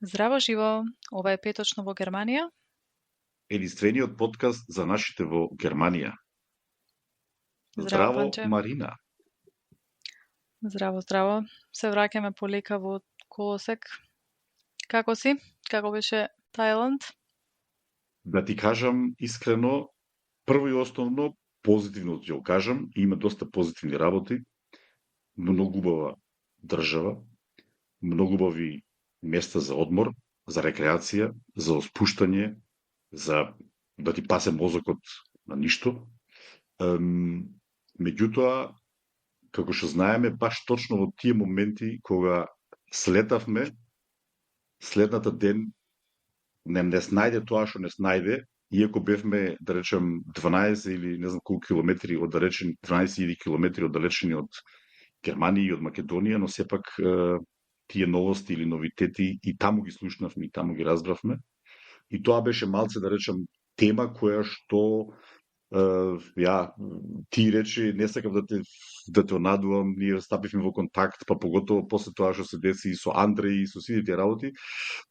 Здраво живо, ова е Петочно во Германија. Единствениот подкаст за нашите во Германија. Здраво, Здраво, Панче. Марина. Здраво, здраво. Се враќаме полека во колосек. Како си? Како беше Тајланд? Да ти кажам искрено, прво и основно, позитивно ќе го кажам, има доста позитивни работи, многу убава држава, многу убави места за одмор, за рекреација, за оспуштање, за да ти пасе мозокот на ништо. Меѓутоа, како што знаеме, баш точно во тие моменти кога слетавме, следната ден не снајде тоа што не снајде, иако бевме, да речем, 12 или не знам колку километри оддалечени, 12 километри оддалечени од Германија и од Македонија, но сепак тие новости или новитети и таму ги слушнавме, и таму ги разбравме. И тоа беше малце, да речем, тема која што ти речи, не сакам да те онадувам, ние стапивме во контакт, па поготово после тоа што се деси и со Андреј и со сите тие работи.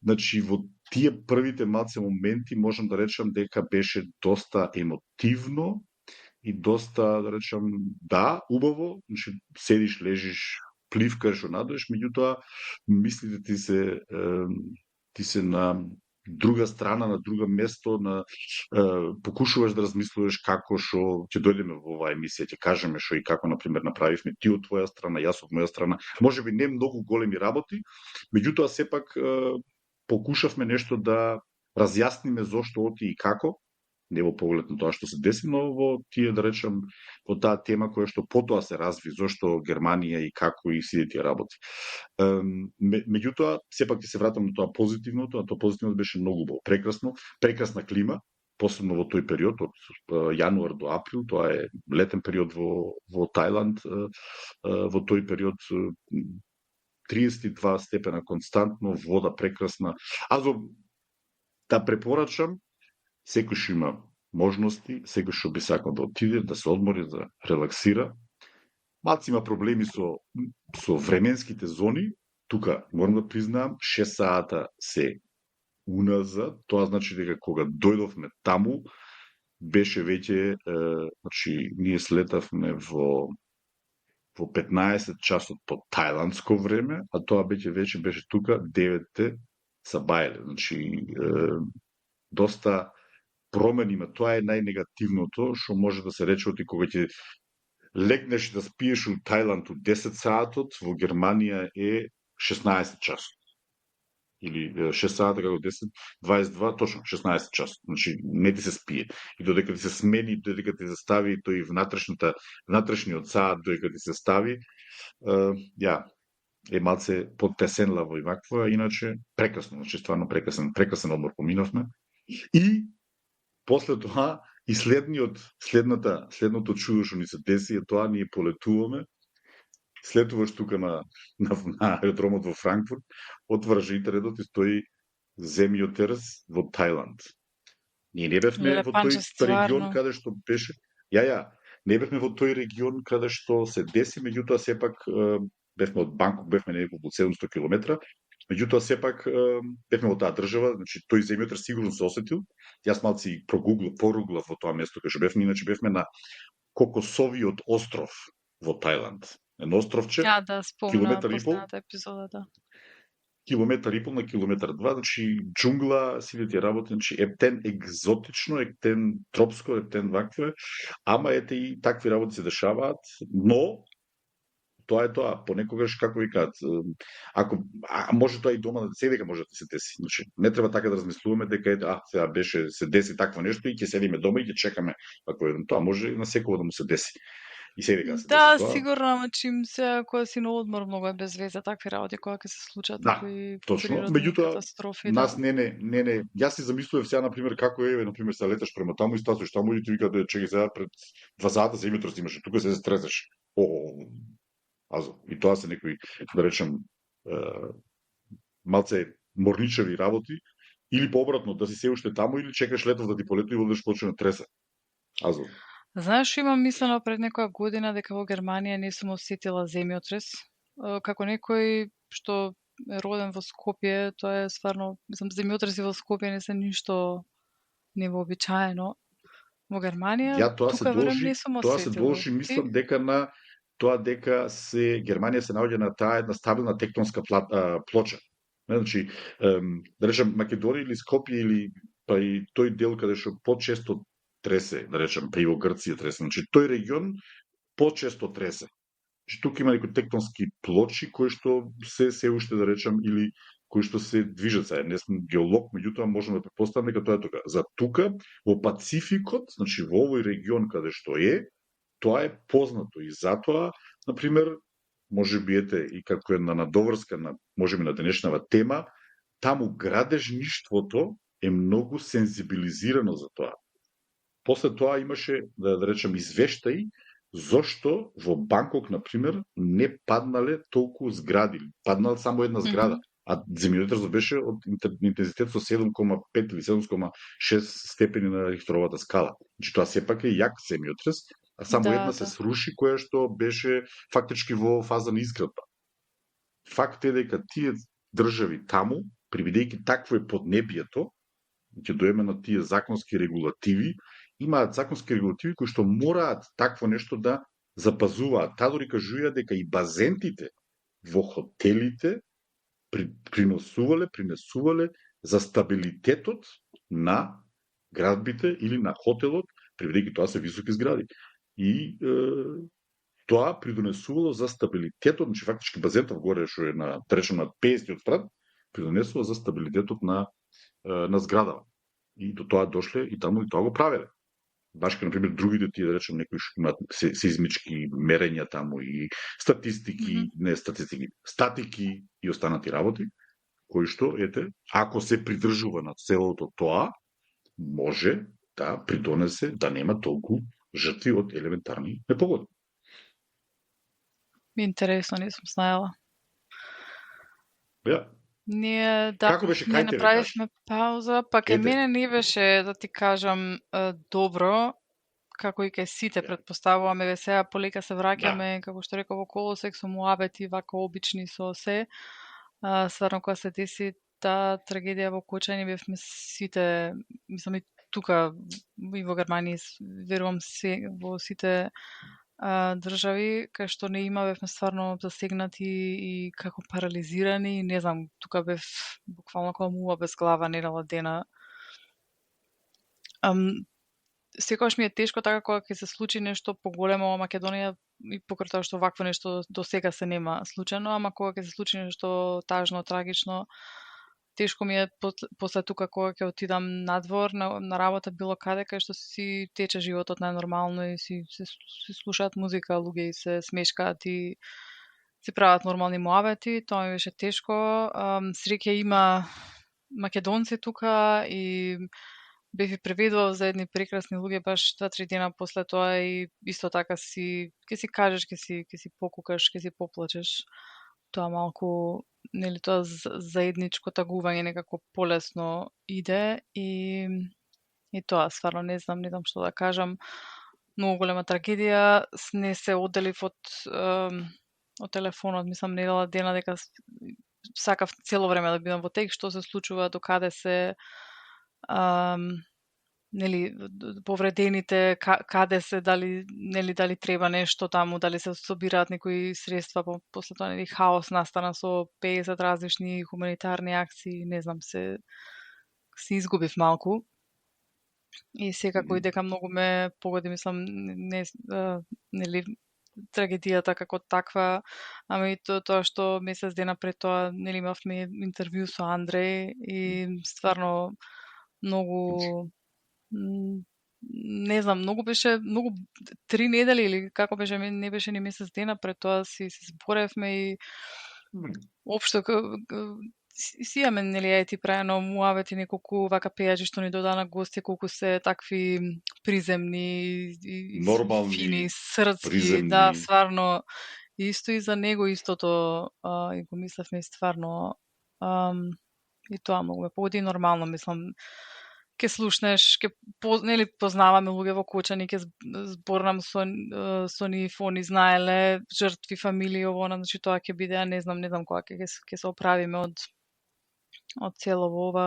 Значи, во тие првите малце моменти можам да речам дека беше доста емотивно и доста, да речам, да, убаво, значи седиш, лежиш, пливкаш, онадуеш, меѓутоа мислите ти се на друга страна, на друго место, покушуваш да размислуваш како што ќе дојдеме во оваа емисија, ќе кажеме што и како на пример направивме ти од твоја страна, јас од моја страна. Можеби не многу големи работи, меѓутоа сепак покушавме нешто да разјасниме зошто оти и како, не во поглед на тоа што се деси, но во тие, да речем, во таа тема која што потоа се разви, зошто Германија и како и сите тие работи. Меѓутоа, сепак ќе се вратам на тоа позитивното, а тоа позитивното беше многу убаво, прекрасно, прекрасна клима, посебно во тој период, од јануар до април, тоа е летен период во Тајланд, во тој период 32 степена константно, вода прекрасна. Аз да препорачам, секој што има можности, секој што би сакал да отиде, да се одмори, да релаксира. Малци има проблеми со временските зони. Тука, морам да признаам, 6 сата се уназад. Тоа значи дека кога дојдовме таму, беше веќе, значи, ние слетавме во 15 часот по тајландско време, а тоа веќе беше тука 9 са бајле. Значи, доста промени има. Тоа е најнегативното што може да се рече оти кога ќе легнеш да спиеш у Тајланд у 10 саатот, во Германија е 16 часот. Или 6 сата како 10, 22, точно 16 часот. Значи не ти се спие. И додека ти се смени, додека ти се стави тој внатрешниот саат, додека ти се стави, е малце подтесенлаво и вакво, иначе прекрасно, значи стварно прекрасен одмор поминавме. И после тоа и следното чудо што ни се деси е тоа, ние полетуваме, слетуваш тука на аеродромот во Франкфурт, отвараш интернетот и стои земјотрес во Тајланд. Ние не бевме во тој регион каде што беше. Не бевме во тој регион каде што се деси, меѓутоа сепак бевме од Банкок, бевме неколку 700 километра. Меѓутоа сепак бевме во таа држава, значи тој земјотрес сигурно се осетил. Јас малци поруглав во тоа место каде што бевме, иначе бевме на Кокосовиот остров во Тајланд. Едно островче, километар и пол. Епизодата. Километар и пол на километар 2, значи џунгла, сите тие работи, значи ептен екзотично, ептен тропско, ептен вакво е, ама ете и такви работи се дешаваат, но тоа е тоа, понекогаш, како ви кажат, може тоа и дома, сега може да се деси. Значи, не треба така да размислуваме дека сега се деси такво нешто и ќе седиме дома и ќе чекаме како еден. Тоа може на секој да му се деси. И сега се деси тоа. Да, сигурно, ама чим се кога си на одмор многу е без веза такви работи кога ќе се случат такви природни катастрофи. Нас не, јас си замислував сега на пример како е, на пример се леташ према таму и стасуваш таму и ти вика да чекај сега пред 2 сата земјотрес имаше, тука се стресеш. И тоа се некои, да речем, малце морничеви работи, или пообратно, да си се уште таму, или чекаш летов да ти полетува и одеш почне тресе. Знаеш што имам мислено пред некоја година дека во Германија не сум осетила земјотрес, како некој што е роден во Скопје, тоа е стварно, мислам, земјотреси во Скопје не се ништо невообичаено. Во Германија, тука верам не сум тоа се осетила. должи, мислам, дека на тоа дека Германија се наоѓа на таа една стабилна тектонска плоча. Значи, да речем Македонија или Скопје или па и тој дел каде што почесто тресе, да речем, па и во Грција тресе. Значи, тој регион почесто тресе. Значи, тука има некои тектонски плочи кои што се уште, да речем, или кои што се движат. Сега не сум геолог, меѓутоа можам да претпоставам дека тоа е тука. За тука во Пацификот, значи во овој регион каде што тоа е познато и затоа, на пример, можеби и како една надоврска на можеби на денешнава тема, таму градежништвото е многу сензибилизирано за тоа. После тоа имаше, да речем, извештаи зошто во Банкок, на пример, не паднале толку згради. Паднала само една зграда, а земјотресот беше од интензитет со 7,5 или 7,6 степени на Рихтеровата скала. Значи тоа сепак е јак земјотрес, а само една се сруши, која што беше фактички во фаза на изградба. Факт е дека тие држави таму, бидејќи такво е поднебието, ќе доеме на тие законски регулативи, имаат законски регулативи кои што мораат такво нешто да запазуваат. Таа дори кажуваат дека и базентите во хотелите принесувале за стабилитетот на градбите или на хотелот, бидејќи тоа се високи згради. И тоа придонесувало за стабилитетот, значи фактички базентов горе што е на речем на 50 спрат, придонесува за стабилитетот на зградава. И до тоа дошле и таму и тоа го правеле. Баш како, например, другите тие, да речем, некои што имаат сеизмички мерења таму и статистики, не статистики, статики и останати работи, кои што, ако се придржува на целото тоа, може да придонесе да нема толку жртви од елементарни непогоди. Интересно, не сум знаела. Ние Како беше кај тебе, направивме пауза, па кај мене не беше, да ти кажам, добро, како и кај сите, предпоставуваме, сега полека се враќаме, како што реков, во колосек со муабети, вако обични со се. Стварно, кога се деси таа трагедија во Кочање, бевме сите, мислам и тука, и во Германија, верувам во сите држави, кај што не бевме стварно засегнати и како парализирани, не знам, тука бев буквално како муа без глава недела дена. Секогаш ми е тешко така кога ќе се случи нешто поголемо во Македонија и покрај тоа што вакво нешто до сега се нема случено, ама кога ќе се случи нешто тажно, трагично, тешко ми е после тука кога ќе отидам надвор на работа било каде кај што си тече животот најнормално и се слушаат музика, луѓе и се смешкаат и си прават нормални муабети, тоа ми беше тешко. Среќа има македонци тука и бев и преведував за едни прекрасни луѓе баш 2-3 дена после тоа и исто така ќе си кажеш, ќе си покукаш, ќе си поплачеш. Тоа малку, нели, тоа заедничко тагување некако полесно иде и тоа стварно не знам што да кажам. Многу голема трагедија, не се одделив од телефонот, мислам недела дена дека сакав цело време да бидам во текст, што се случува, докаде се нели повредените, каде се, дали треба нешто таму, дали се собираат некои средства, после тоа нели хаос настана со 50 различни хуманитарни акции, не знам, се изгубив малку. И секако и дека многу ме погоди, мислам, нели трагедијата како таква, ама и тоа што месец дена пред тоа нели имавме интервју со Андреј и стварно многу не знам, многу 3 недели или како беше, не беше ни месец дена пред тоа си зборевме и општо си имаме нели ти праено муабети неколку вака пејачи што ни додаа на гости, колку се такви приземни и нормални, фини, срцки, приземни. Да, стварно исто и за него истото и го мислевме стварно и тоа многу ме погоди нормално, мислам ќе слушнеш, нели познаваме луѓе во Кочани, ќе зборнам со нив, они знаеле жртви, фамилии, ово, значи тоа ќе биде, а не знам кога ќе се оправиме од целово ова.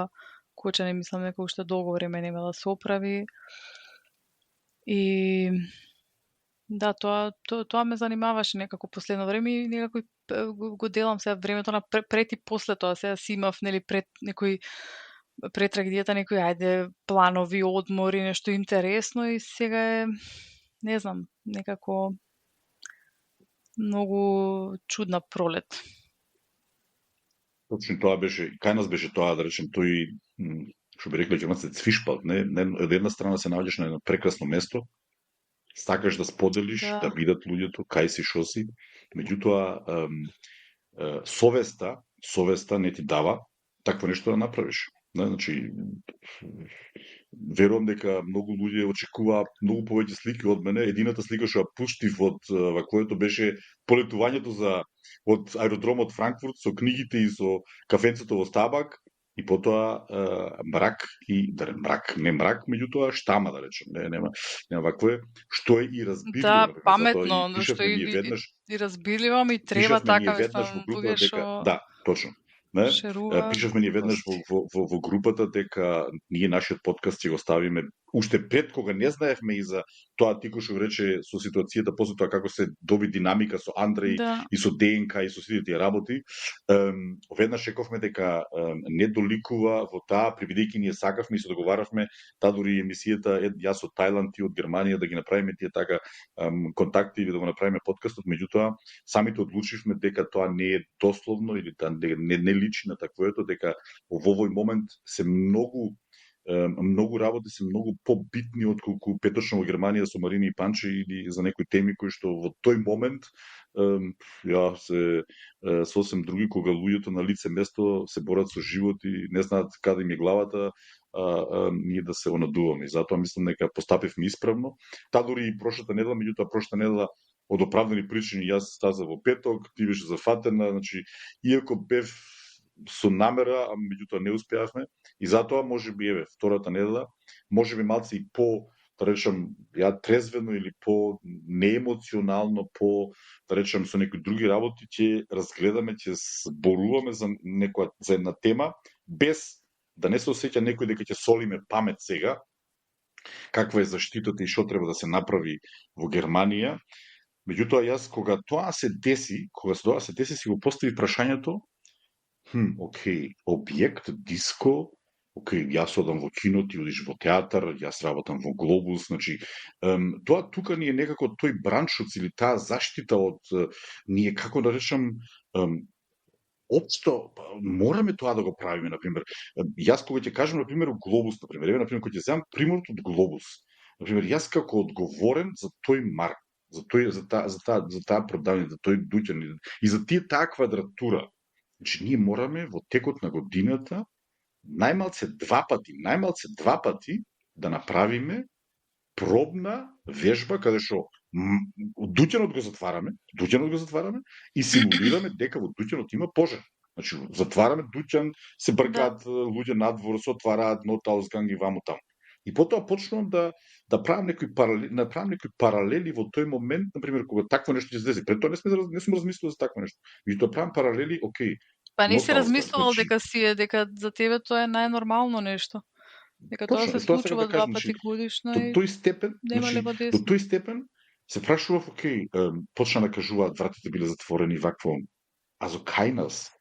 Кочани мислам дека уште долго време нема да се оправи. И да, тоа ме занимаваше некако последно време и некако го делам сега времето на пред и после тоа. Сега си имав, нели, пред трагедијата некои планови, одмори, нешто интересно и сега е, не знам, некако многу чудна пролет. Точно тоа беше, кај нас беше тоа, да речем, тој, што би рекле ѓерманците, цвишпалт, не? Од една страна се наоѓаш на едно прекрасно место, сакаш да споделиш, да видат луѓето, кај си, шо си, меѓутоа, совеста не ти дава такво нешто да направиш. Не, значи, верувам дека многу луѓе очекуваат многу повеќе слики од мене. Едината слика што ја пуштив од вакуето беше полетувањето од аеродромот Франкфурт со книгите и со кафенцето во Стабак и потоа мрак, не мрак, меѓутоа штама, да речем. Нема вакве, што е и разбирливо. Да, паметно, што и разбирливо ми треба така, луѓе што... Да, точно. Не? Пишавме ние веднаш во групата дека ние нашиот подкаст ќе го ставиме уште пред кога не знаевме и за тоа Тико што рече со ситуацијата после тоа како се доби динамика со Андреј и со ДНК и со сите тие работи. Веднаш рековме дека не доликува во таа, бидејќи ние сакавме и се договаравме дури емисијата јас од Тајланд и од Германија да ги направиме тие така контакти или да го направиме подкастот, меѓутоа самите одлучивме дека тоа не е дословно или не личи на таквото, дека во овој момент се многу работи се многу побитни отколку петочно во Германија со Марини и Панче или за некои теми кои што во тој момент се сосем други, кога луѓето на лице место се борат со живот и не знаат каде им е главата, ние да се онадуваме. Затоа мислам дека постапивме исправно. Дури и прошлата недела, меѓутоа прошлата недела од оправдани причини јас стаза во петок, ти беше зафатена, значи иако бев со намера, а меѓутоа не успеавме и затоа можеби втората недела, можеби малце и по, да речам, трезвено или по неемоционално, да речам со некои други работи ќе разгледаме, ќе зборуваме за една тема без да не се осеќа некој дека ќе солиме памет сега каква е заштитата и што треба да се направи во Германија. Меѓутоа јас кога тоа се деси, си го постави прашањето окей, објект, диско, окей, јас одам во кино, ти одиш во театар, јас работам во Глобус, значи, тоа тука ни е некако тој браншот или таа заштита од ние, како да речам, општо, мораме тоа да го правиме, например. Јас кога ќе кажам, например, Глобус, например, кога ќе земам примерот од Глобус, например, јас како одговорен за тој марк, за таа продавница, за тој дуќан и за таа квадратура. Значи, ние мораме во текот на годината најмалце два пати да направиме пробна вежба каде што дуќанот го затвараме и симулираме дека во дуќанот има пожар. Значи, затвараме дуќан, се бркаат луѓе надвор, се отвараат нотаузганги ваму таму. И потоа почнувам да правам некои паралели во тој момент, например, кога такво нешто ќе се деси. Пред тоа не сум размислувал за такво нешто. И тоа правам паралели, окей. Па не си размислувал дека дека за тебе тоа е најнормално нешто. Дека тоа се случува два пати годишно и до тој степен се прашував, окей, почна да кажуваат вратите биле затворени вакво. А за кај нас?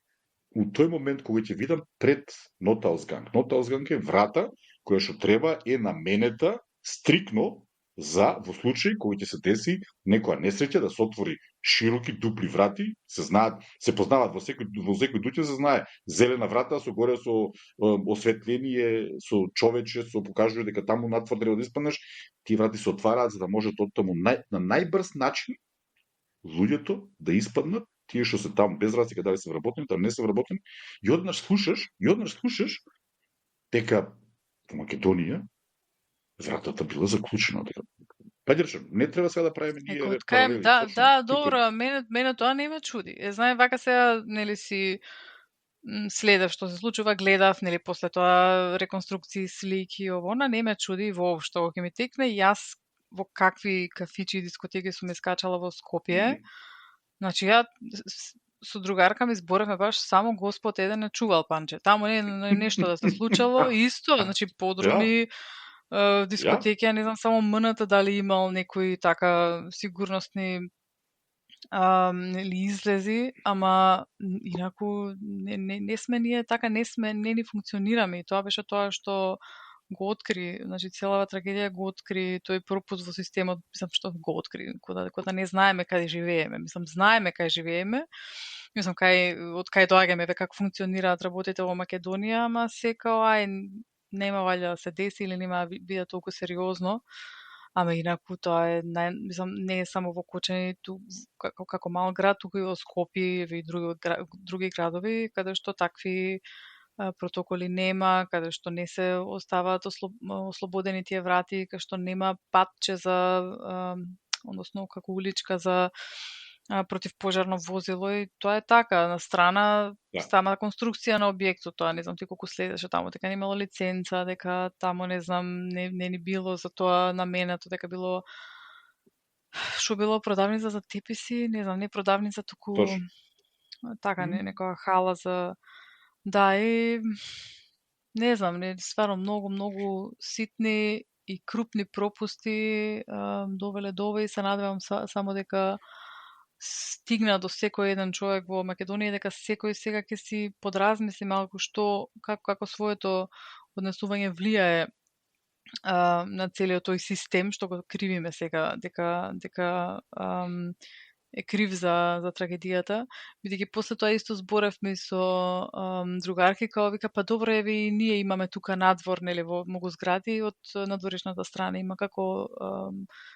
У тој момент кога ќе видам пред нотаузганг. Нотаузганг е врата која што треба е наменета стрикно за во случај кој ќе се деси некоја несреќа да се отвори широки дупли врати, се познаваат во секој дуќан се знае зелена врата со горе со осветление, со човече, со покажува дека таму надвор треба да испаднеш, тие врати се отвараат за да може оттаму на најбрз начин луѓето да испаднат, тие што се таму без разлика дали се вработени, дали не се вработени, и однаш слушаш дека во Македонија вратата била заклучена. Па речем, не треба сега да правиме ние паралели. Да, добро, мене тоа не ме чуди. Знае вака сега, нели си следев што се случува, гледав, нели, после тоа реконструкции, слики, ово, не ме чуди воопшто ќе ми текне. Јас во какви кафичи и дискотеки сум искачала во Скопје. Значи, ја со другарка ми зборевме баш само Господ еден не чувал, Панче. Таму не нешто да се случило, исто, значи подруми, дискотеки, ја не знам само МНТ дали имал некои така сигурностни или излези, ама инаку не сме ние така, не ни функционираме и тоа беше тоа што го откри, значи целава трагедија го откри тој пропуст во системот, мислам што го откри, кога не знаеме каде живееме, мислам знаеме каде живееме, мислам од кај доаѓаме, како функционираат работите во Македонија, ама сека нема валја да се деси или нема да биде толку сериозно. Ама инаку тоа е, мислам, не е само во Кочани, како мал град, туку и во Скопје и други градови, каде што такви протоколи нема, каде што не се оставаат ослободени тие врати, каде што нема патче за, односно како уличка за противпожарно возило и тоа е така. На страна сама конструкција на објектот, тоа не знам ти колку следеше таму, дека не имало лиценца, дека таму не знам не ни било за тоа наменето, дека било што било продавница за теписи, не знам, не продавница, туку така некоја хала за и не знам, стварно многу ситни и крупни пропусти довеле до ова и се надевам само дека стигна до секој еден човек во Македонија, дека секој сега ќе си подразмисли малку што како своето однесување влијае на целиот тој систем што го кривиме сега, дека е крив за трагедијата, бидејќи после тоа исто зборевме со другарки, као вика, па добро и ние имаме тука надвор, нели, во многу згради, од надворешната страна има како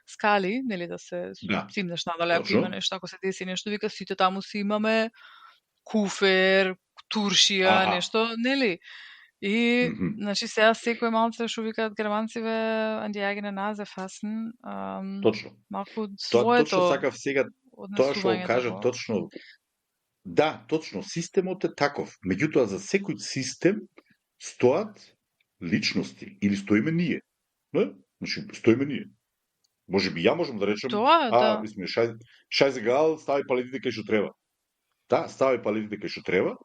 скали, нели, да се цимнеш надале, ако има нешто, ако се деси нешто, вика, сите таму си имаме куфер, туршија, нешто, нели? И, значи, сега секој малце што викаат германциве, an die eigene Nase fassen, точно. малку своето. Точно сакав сега, тоа што кажав, точно. Да, точно, системот е таков. Меѓутоа, за секој систем стоат личности, или стоиме ние. Не? Значи, стоиме ние. Може би ја можам да речем, шајзегал, стави палетите кај што треба. Да, стави палетите кај што треба,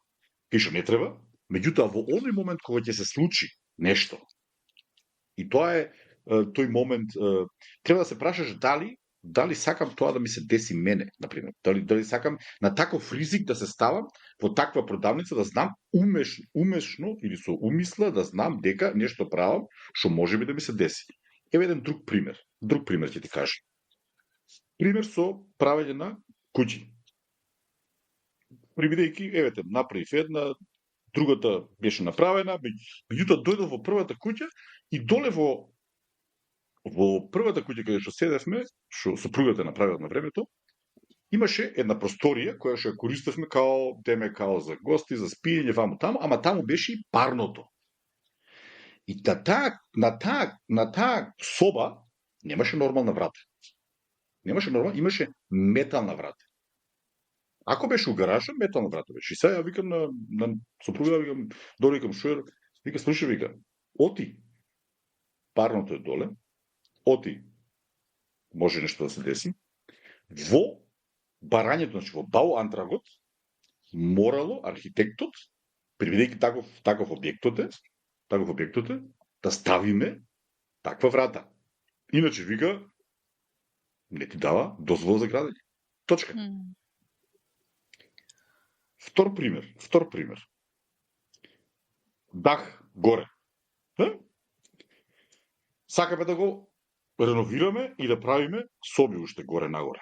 кај што не треба, меѓутоа во оној момент кога ќе се случи нешто, и тоа е тој момент, треба да се прашаш дали сакам тоа да ми се деси мене, например. Дали сакам на таков ризик да се ставам во таква продавница, да знам умешно или со умисла да знам дека нешто правам што можеби да ми се деси. Еве еден друг пример ќе ти кажам. Пример со правење на куќи. Бидејќи, евете, направив една, другата беше направена, меѓутоа дојдов во првата куќа и доле во првата куќа каде што седевме, што сопругата направила на времето, имаше една просторија која што ја користевме као за гости, за спиење ваму таму, ама таму беше и парното. И на таа соба немаше нормална врата. Имаше метална врата. Ако беше у гаража, метална врата беше. И сега ја викам на сопруга, викам, доле викам шоер, вика, слушај, вика, оти, парното е доле, оти, може нешто да се деси, во барањето, значи во Бауантрагот, морало архитектот, предвидејќи таков објектот е, да ставиме таква врата. Иначе, вика, не ти дава дозвола за градење. Точка. Втор пример. Дах горе. Сакаме да го реновираме и да правиме соби уште горе-нагоре.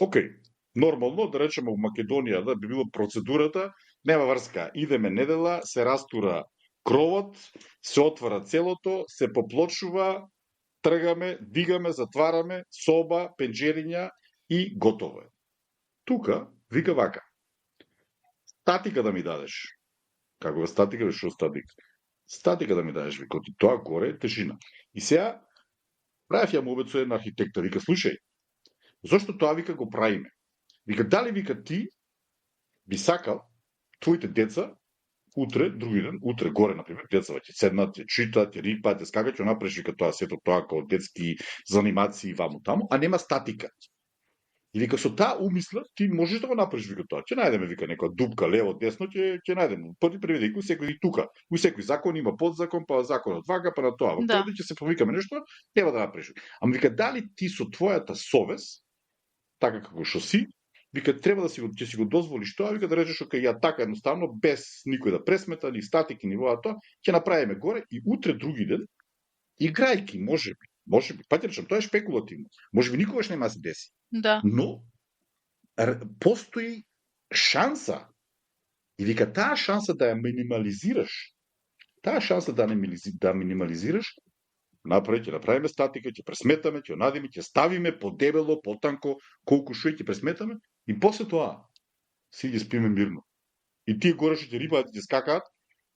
Океј, нормално да речеме во Македонија да би било процедурата, нема врска, идеме недела, се растура кровот, се отвара целото, се поплочува, тргаме, дигаме, затвараме, соба, пенџериња и готово е. Тука, вика вака, статика да ми дадеш. Каква статика, што статика? Статика да ми дадеш, вика, тоа горе е тежина. И сега, правев ја мовет со една архитекта, вика, слушај, зошто тоа, вика, го правиме? Вика, дали, вика, ти би сакал твоите деца утре, други ден, утре горе, например, децава ќе седнат, ќе читат, ќе рипаат, ќе скакат, ќе направиш вика тоа сето тоа како детски занимации ваму таму, а нема статика. И вика со таа умисла ти можеш да го направиш вика тоа. Ќе најдеме вика некоја дупка лево десно, ќе најдеме. Поти преведи секој и тука. У секој закон има подзакон, па законот вака, па на тоа. Да. Преведи ќе се повикаме нешто, треба да направиш. Ама вика дали ти со твојата совест, така како што си, вика треба да ќе си го дозволиш тоа, вика да речеш окей, ја така едноставно без никој да пресмета, ни статики, ни тоа, ќе направиме горе и утре други ден играјки, можеби, па ќе речам, тоа е шпекулативно. Можеби никогаш нема да се деси. Да. Но постои шанса. И вика таа шанса да ја минимализираш. Таа шанса да минимализираш, ќе направиме статика, ќе пресметаме, ќе надиме, ќе ставиме подебело, потанко, колку што ќе пресметаме и после тоа си ги спиме мирно. И тие горе што ќе рипаат и ќе скакаат,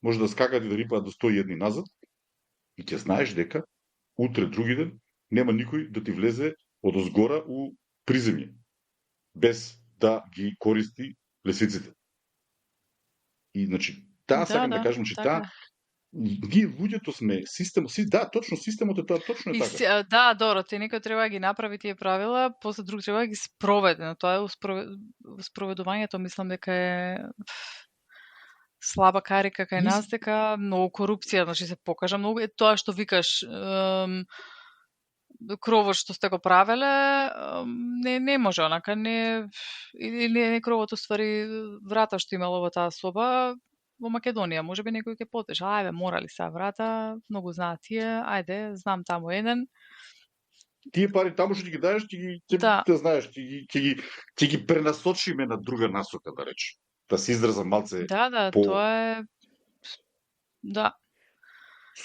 може да скакаат и да рипаат до 101 назад и ќе знаеш дека утре други ден нема никој да ти влезе од озгора у приземје без да ги користи лесвиците. И значи таа сакам да кажам, че таа ние луѓето сме точно системот е тоа, точно е така. Да, добро, те некој треба да ги направи тие правила, после друг треба да ги спроведе, но тоа е спроведувањето, мислам дека е слаба карика кај нас, дека многу корупција, значи се покажа многу, е тоа што викаш, кровот што сте го правеле, не може онака, не кровот уствари врата што имало во таа соба, во Македонија, можеби некој ќе потеша, ајде, морали се врата, многу знаат тие, ајде, знам таму еден. Тие пари таму што ги даеш, ти знаеш, ќе ги пренасочиме на друга насока, да речем. Да се изразам малце тоа е... Да.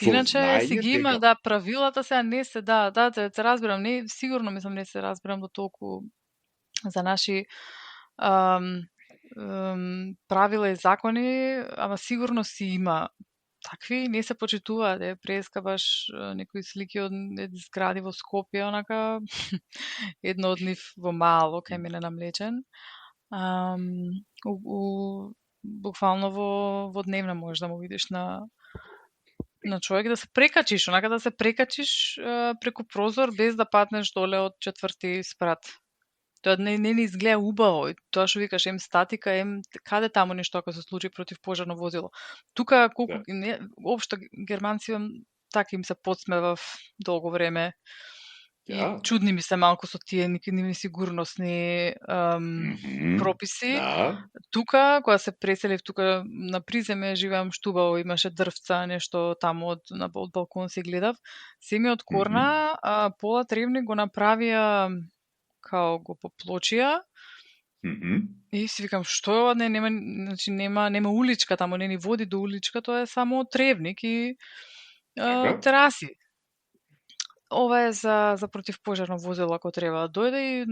Иначе си ги има, да, правилата сега не се, те разбирам, не, сигурно мислам не се разбирам до толку за наши правила и закони, ама сигурно си има такви, не се почитуваат, прескабаш некои слики од згради во Скопје, онака, едно од нив во мало, кај мене на Млечен, буквално во дневна можеш да му видиш на човек да се прекачиш, онака да се прекачиш преку прозор без да патнеш доле од 4-ти спрат. Тоа не изгледа убаво. Тоа што викаш, статика, каде таму нешто ако се случи против пожарно возило. Тука колку општо германци така им се подсмевав долго време. И чудни ми се малку со тие несигурносни прописи. Тука, кога се преселив тука на приземе, живеам штубаво, имаше дрвца, нешто таму од балкон си гледав. Се ми од корна, пола тревни го направија као го поплочија. И си викам, што е ова, нема уличка таму, не ни води до уличка, тоа е само тревник и тераси. Ова е за противпожарно возило ако треба да дојде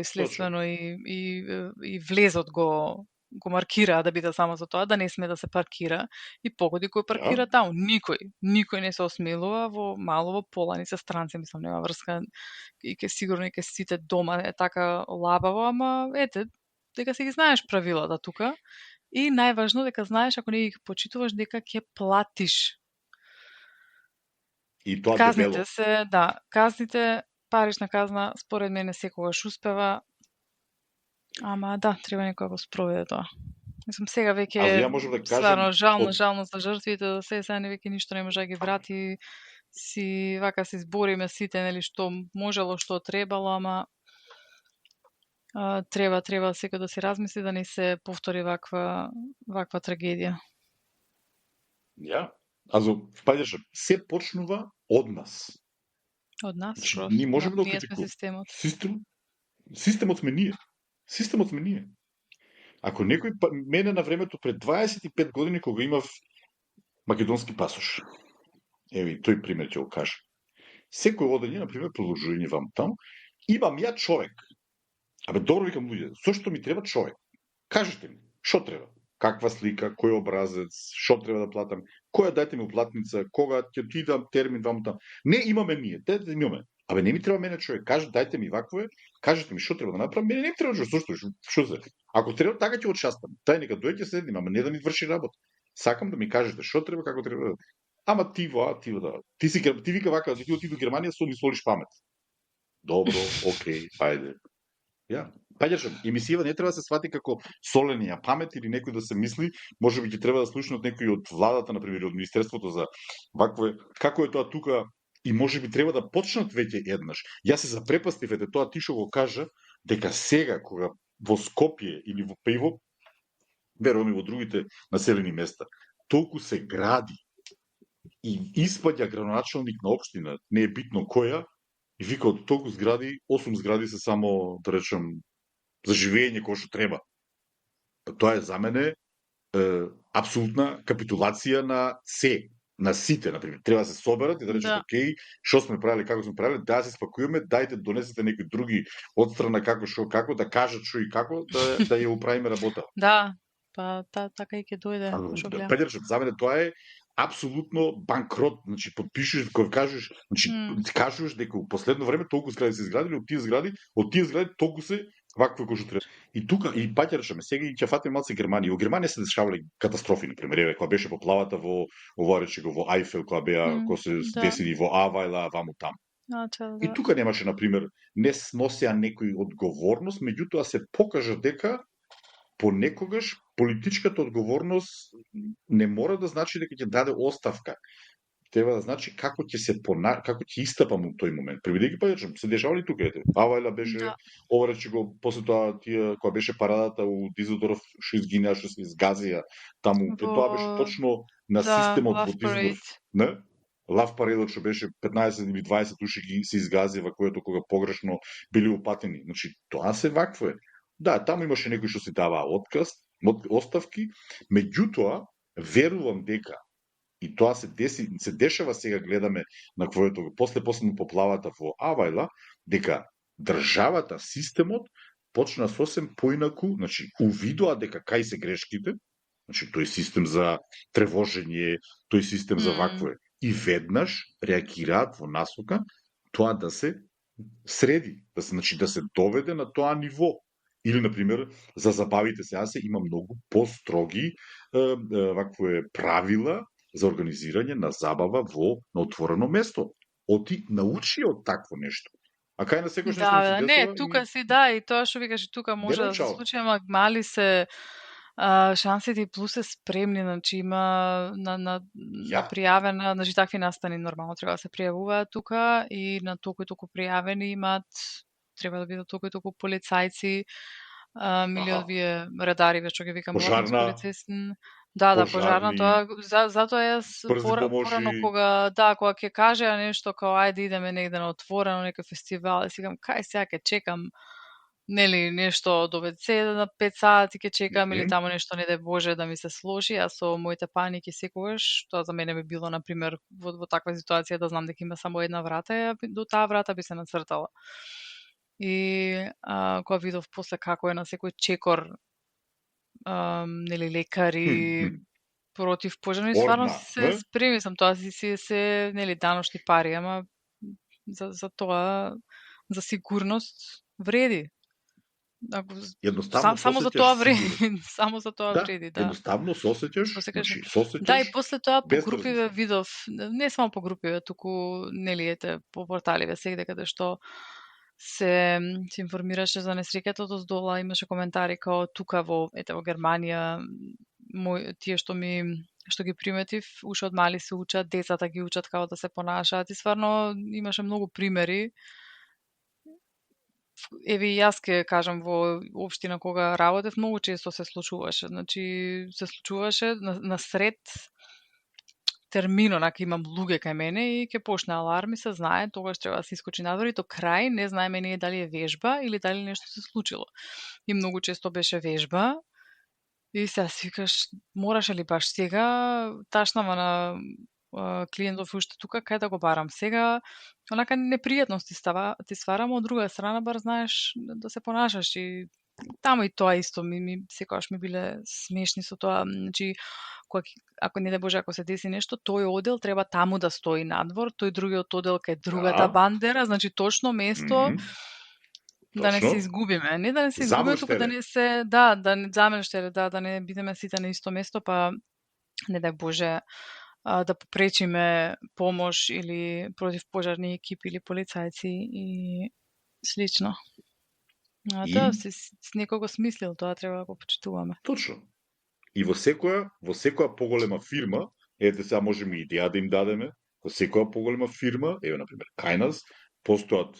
и следствено и влезот го маркира да биде само за тоа, да не сме да се паркира и погоди кој паркира таму. Никој не се осмелува во мало, во Полани се странци, мислам, нема врска и сигурно и сите дома е така лабаво, ама дека си ги знаеш правилата тука и најважно дека знаеш ако не ги почитуваш дека ќе платиш. И тоа казните дебело. се, казните, парична казна, според мене секогаш успева, ама треба некој го спроведе тоа. Мислам, сега веќе стварно жално за жртвите, да сега веќе ништо не може да ги врати, вака се избориме сите, што можело, што требало, ама треба секој да си размисли да не се повтори ваква трагедија. Паѓаше, се почнува од нас. Од нас, просто. Ние можеме да критикуваме. Системот сме ние. Системот сме ние. Ако некој мене на времето пред 25 години кога имав македонски пасош. Тој пример ќе го кажа. Секој одење, на пример, продолжување вам таму, имам ја човек. Добро викам луѓе, зошто ми треба човек? Кажете ми, што треба? Каква слика, кој образец, што треба да платам, која дајте ми уплатница, кога ќе ти дам термин, вам таму. Не имаме ние, имаме. Абе, не ми треба мене човек, дајте ми вакво е, кажете ми што треба да направам, мене не ми треба човек, што се? Ако треба, така ќе отшастам. Тај нека дојде седнем, ама не да ми врши работа. Сакам да ми кажете што треба, како треба. Ама ти да. Ти вика вака, ти отиди до Германија, со ми сволиш памет. Добро, окей, ајде. Ја, паѓашам, емисија не треба да се свати како соленија памет или некој да се мисли, можеби ќе треба да слушне од некој од владата, например, од министерството за вакво како е тоа тука и можеби треба да почнат веќе еднаш. Јас се запрепастив ете тоа ти што го кажа дека сега кога во Скопје или во Пејво, верувам и во другите населени места, толку се гради и испаѓа градоначалник на општина, не е битно која, и вика од толку згради, 8 згради се само, да речем, за живење кој што треба. Тоа е за мене апсолутна капитулација на се, на сите, например. Треба да се соберат и да речат, окей, што сме правили, како сме правили, да се спакуваме, дајте донесете некои други одстрана како што како да кажат што и како да ја управиме работа. Да, па така и ќе дојде. За мене тоа е апсолутно банкрот, значи потпишуваш кога кажеш, значи кажуваш дека во последно време толку згради се изградили, од тие згради толку се вакво кој што треба. И тука и паќаршаме, сега и ќе фатиме малце Германија. Во Германија се дешавале катастрофи, например, еве кога беше поплавата во речего во Ајфел, кога беа кога се десили во Авајла, ваму таму. И тука немаше, например, не сносеа некој одговорност, меѓутоа се покажа дека понекогаш политичката одговорност не мора да значи дека ќе даде оставка. Треба да значи како ќе истапам во тој момент. Преведејќи па се дешавали тука ете. Авајла беше рече го после тоа тие кога беше парадата у Дизелдорф што изгинаа, што се изгазија таму. Тоа беше точно на системот во Дизелдорф, не? Лав паредот што беше 15 или 20 души ги се изгазија което кога погрешно били упатени. Значи тоа се вакво е. Да, таму имаше некои што си даваа отказ, оставки, меѓутоа верувам дека и тоа се дешава сега гледаме на което после поплавата во Авајла, дека државата, системот почна сосем поинаку, значи увидоа дека кај се грешките, значи тој систем за тревожење, тој систем за вакво е, и веднаш реагираат во насока тоа да се среди, да се доведе на тоа ниво. Или, например, за забавите сега се има многу построги вакво е правила за организирање на забава на отворено место. Оти научи од такво нешто. А кај на секој нешто се десува? Не, тука си и тоа што викаш и тука може да се случи, ама мали се шансите и плюс се спремни, значи има на пријавена, значи такви настани нормално треба да се пријавуваат тука и на толку и толку пријавени имаат, треба да бидат толку и толку полицајци, или овие радари, што ги викам, полицисти. Да, пожарна, тоа затоа јас порано кога ќе кажеа нешто као ајде идеме негде на отворено, некој фестивал, и сигам кај сега ќе чекам нели нешто до ВЦ на 5 сати ќе чекам или таму нешто не дај Боже да ми се сложи, а со моите паники секогаш, тоа за мене би било на пример во таква ситуација да знам дека има само една врата, до таа врата би се нацртала. И кога видов после како е на секој чекор нели лекари против пожарни, стварно се спреми сам, тоа си се нели даношни пари, ама за тоа за сигурност вреди. Само за тоа вреди, само за тоа вреди, да. Едноставно се осеќаш, значи Да, и после тоа по групиве видов, не само по групиве, туку нели ете по порталиве сегде каде што се информираше за несреќата доздола, имаше коментари као тука во Германија, тие што ги приметив, уште од мали се учат, децата ги учат како да се понашаат и стварно имаше многу примери. Еве и јас ке кажам во општина кога работев многу често се случуваше, значи се случуваше на сред термин, онака имам луѓе кај мене и ќе почне аларм и се знае, тогаш треба да се искочи надвор и до крај не знаеме ние дали е вежба или дали нешто се случило. И многу често беше вежба и сега си викаш, мораше ли баш сега, ташнава на клиентов уште тука, кај да го барам сега, онака непријатности ти стварам, од друга страна бар знаеш да се понашаш и Таму и тоа исто секогаш ми биле смешни со тоа, значи ако не да Боже, ако се деси нешто, тој одел треба таму да стои надвор, тој другиот одел кај другата бандера, значи точно место да не се изгубиме. Не да не се изгубиме, туку да не се, да не замештеле, да не бидеме сите на исто место, па не дај Боже да попречиме помош или противпожарни екипи или полицајци и слично. Тоа се некого смислил, тоа треба да го почитуваме. Точно. И во секоја поголема фирма, ете сега можеме идеја да им дадеме, во секоја поголема фирма, еве на пример кај нас, постојат,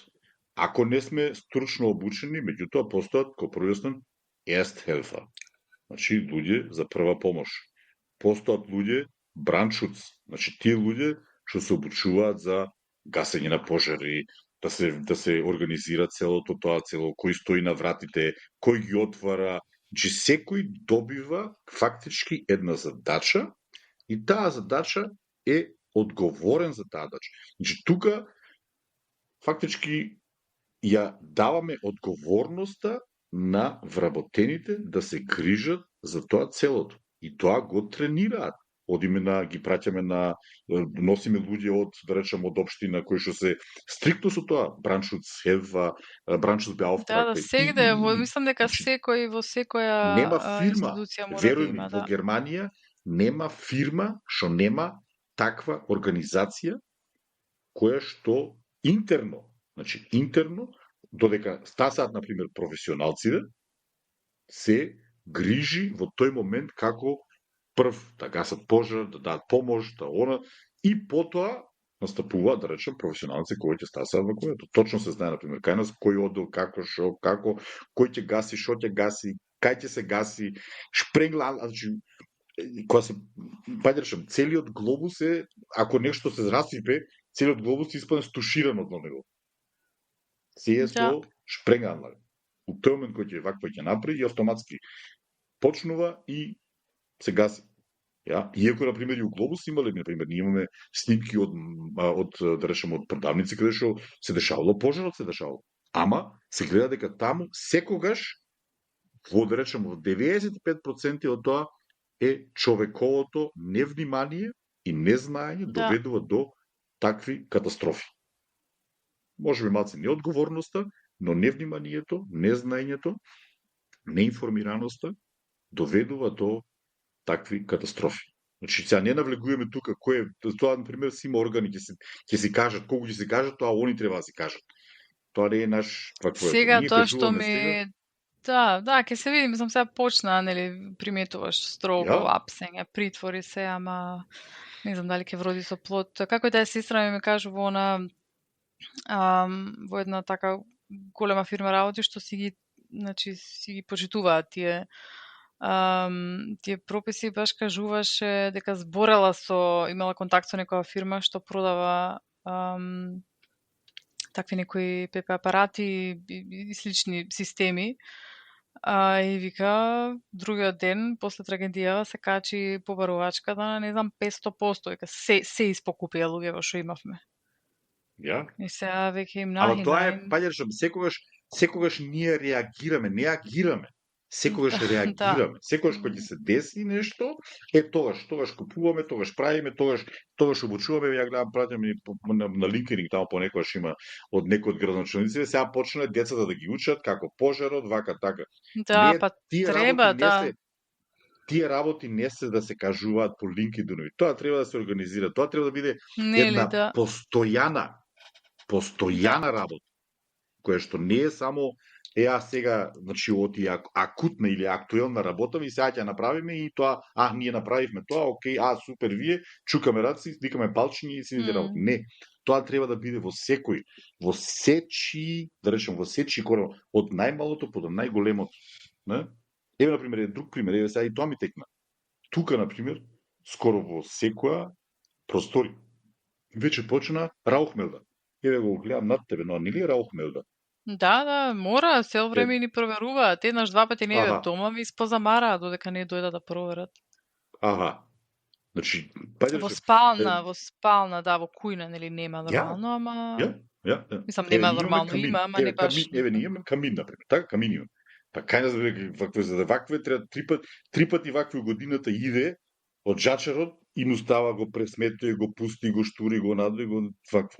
ако не сме стручно обучени, меѓутоа постојат кој првостен Erst Helfer. Значи луѓе за прва помош. Постојат луѓе бранчуц, значи тие луѓе што се обучуваат за гасење на пожари, да се организира целото тоа, кој стои на вратите, кој ги отвара. Значи секој добива фактички една задача и таа задача е одговорен за таа задача. Значи тука фактички ја даваме одговорноста на вработените да се грижат за тоа целото. И тоа го тренираат. Одиме ги праќаме носиме луѓе од, да речем, од општина кои што се стриктно со тоа, бранчуц Хева, бранчуц Beauftragte. Да, сегде, мислам дека во секоја нема фирма, институција мора да има, во Германија нема фирма што нема таква организација која што интерно, додека стасаат, например, професионалците, се грижи во тој момент како прв да гасат пожар, да дадат помош, и потоа настапуваат, да речем, професионалци кои ќе стасаат во којато. Точно се знае, например, кај нас кој одел, како, кој ќе гаси, што ќе гаси, кај ќе се гаси, шпрегла, значи, кога се, речем, целиот глобус е, ако нешто се расипе, целиот глобус испадне стуширан од него. Се е со шпреган. У тој момент кој ќе вакво ќе направи и автоматски почнува и се гаси. Иако, например, и у Глобус имале, например, ние имаме снимки од да речем, од продавници каде што се дешавало пожарот, Ама се гледа дека таму секогаш да речем, во 95% од тоа е човековото невнимание и незнаење доведува до такви катастрофи. Може би малце неодговорноста, но невниманието, незнаењето, неинформираноста доведува до такви катастрофи. Значи, сега не навлегуваме тука кој е, тоа, например, си има органи ќе си кажат, колку ќе си кажат, тоа они треба да си кажат. Тоа не е наш сега тоа што ми Да, ќе се види, мислам сега почна, нели, приметуваш строго апсење, притвори се, ама не знам дали ќе вроди со плод. Како и да е, сестра ми кажува во една така голема фирма работи што си ги почитуваат тие прописи. Баш кажуваше дека имала контакт со некоја фирма што продава такви некои ПП апарати и слични системи. И вика, другиот ден, после трагедијава, се качи побарувачката на, не знам, 500%. Вика, се испокупија луѓе во што имавме. И сега веќе им нахина. Ама тоа е, паѓачам, секогаш ние реагираме, не агираме. Секогаш реагираме. Секогаш кога ќе се деси нешто, тогаш купуваме, тогаш правиме, тогаш обучуваме. Ја гледам, пратиме на LinkedIn, таму понекогаш има од некој од градоначалниците, сега почнале децата да ги учат како пожарот, вака така. Да, па треба, да. Тие работи не се да се кажуваат по LinkedIn-ови. Тоа треба да се организира. Тоа треба да биде една постојана работа, која што не е само сега, значи, оти акутна или актуелна работа, и сега ќе направиме и тоа, ние направивме тоа, окей, супер, вие, чукаме раци, дикаме палчиња и сините работи. Не, тоа треба да биде во сечи корен, од најмалото до најголемото. Не? Еве, например, друг пример, сега и тоа ми текна. Тука, например, скоро во секоја простори, веќе почна раухмелда. Еве го гледам над тебе, но не ли е раухмелда? Да, мора, цел време ни проверуваат. Еднаш, два пати не е дома, ми испозамараат додека не дојдат да проверат. Значи, во спална, да, во кујна, нели, нема нормално, ама... Ја. Мислам, нема нормално, има, ама не баш... Еве, ние имаме камин, например, така, камин имаме. Па кај нас вакве за да вакве треба три пати вакви годината иде од жачарот и му става го пресметува, го пусти, го штури, го надви, го вакво.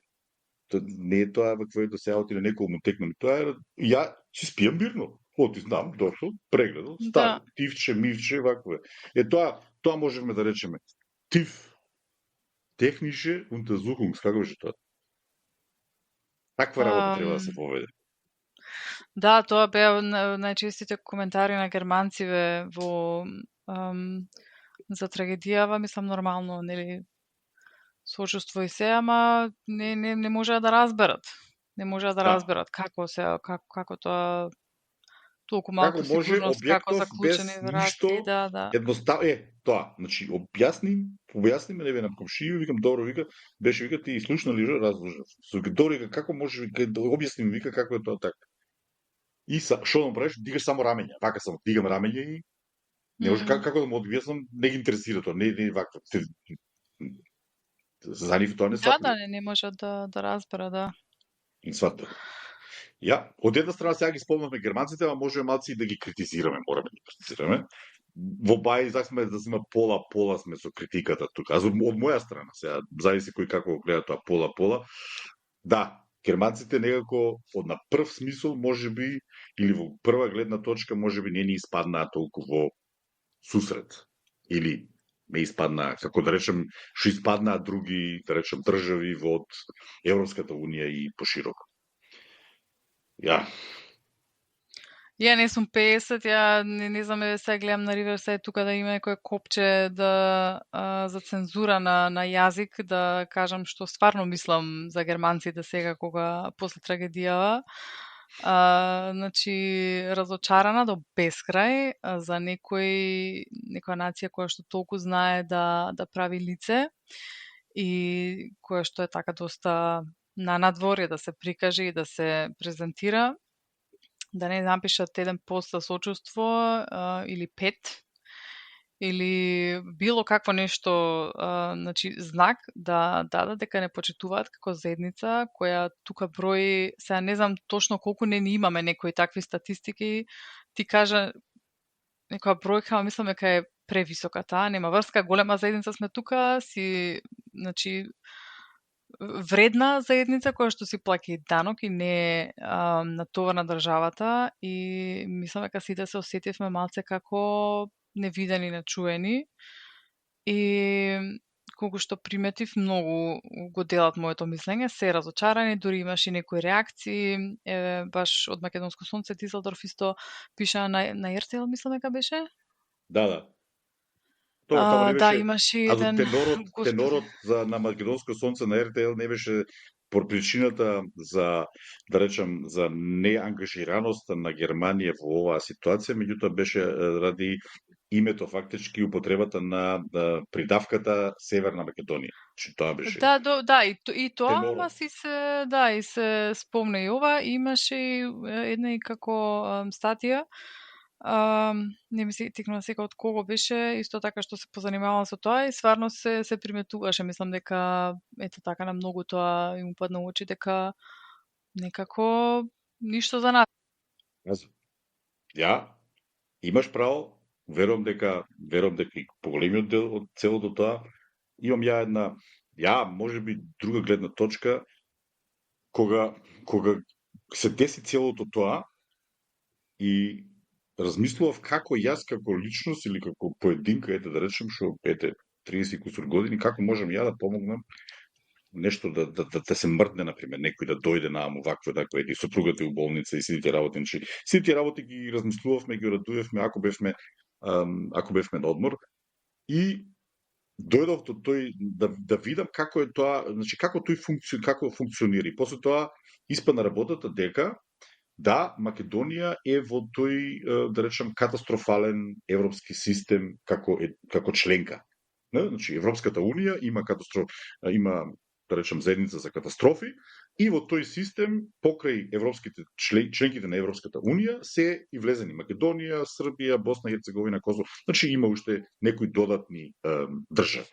Не е тоа вакво да се оти на некој му текнам. Тоа е ја си спијам бирно. Оти знам, дошол, прегледал, стави, Да. тивче, мивче, вакво е. Тоа можеме да речеме. Тив технише Untersuchungs, како беше тоа? Таква работа треба да се поведе. Да, тоа беа најчестите коментари на германциве во за трагедијава, мислам нормално, нели, сочувство и се, ама не можеа да разберат. Не можеа да разберат како тоа толку малку сигурност, како објектов заклучени без врати, ништо, да. едноставно тоа. Значи објасни ме на комшија, викам добро, вика, беше вика ти слушна ли разложа. Добро, вика како може вика да објасни ми вика како е тоа така. И што да правиш? Дигаш само рамења. Вака само дигам рамења и не може како да му одвијаснам, не ги интересира тоа, не вака. За нив тоа не сватува. Да, не може да разбера, да. Не сватува. Од една страна сега ги спомнавме германците, ама можеме малци и да ги критизираме, мораме да ги критизираме. Во бај сме да сме пола сме со критиката тука. Од моја страна, сега зависи кој како го гледа тоа пола. Да, германците некако на прв смисол можеби или во прва гледна точка можеби не ни испаднаа толку во сусрет или не испаднаа, како да речем, што испаднаа други, да речем, држави во Европската унија и пошироко. Ја не сум 50, ја не знам, сега гледам на Риверсајд тука да има некој копче за цензура на јазик, да кажам што стварно мислам за германците сега кога после трагедијава. Значи, разочарана до бескрај за некоја нација која што толку знае да прави лице и која што е така доста на надворје да се прикаже и да се презентира, да не напишат еден пост за сочувство или 5 или било какво нешто, значи знак да дадат дека не почитуваат како заедница која тука брои, сега не знам точно колку не ни имаме некои такви статистики, ти кажа некоја бројка, ама мислам дека е превисока таа, нема врска, голема заедница сме тука, значи вредна заедница која што си плаќа и данок и не е натовар на државата и мислам дека сите се осетивме малце како невидени, нечуени и колку што приметив многу го делат моето мислење, се разочарани, дури имаше и некои реакции, баш од Македонско сонце Дизелдорф исто пиша на РТЛ, мислам дека беше? Да. Тоа таму не беше, имаше еден тенорот на Македонско сонце на РТЛ не беше по причината за, да речем, за неангажираноста на Германија во оваа ситуација, меѓутоа беше ради името фактички употребата на придавката Северна Македонија. Че тоа беше. Да, и тоа, ама и се спомна и ова, имаше една и како статија, не ми се тикнува сега од кого беше, исто така што се позанимавала со тоа и стварно се приметуваше, мислам дека ето така на многу тоа им упадна очи дека некако ништо за нас. Имаш право, верувам дека и поголемиот дел од целото тоа, имам можеби друга гледна точка, кога се деси целото тоа и размислував како јас, како личност или како поединка, да речем, што 30 кусур години, како можам ја да помогнам нешто да се мрдне, например, некој да дојде нааму вакво, и сопругата у болница и сите работи. Сите работи ги размислувавме, ги радуевме ако бевме на одмор и дојдов до тој да видам како е тоа, значи како функционира. И после тоа испадна работата дека да, Македонија е во тој, да речем, катастрофален европски систем како членка. Значи, Европската унија има да речем, заедница за катастрофи и во тој систем, покрај европските членките на Европската унија, се и влезени Македонија, Србија, Босна и Херцеговина, Косово. Значи, има уште некои додатни држави.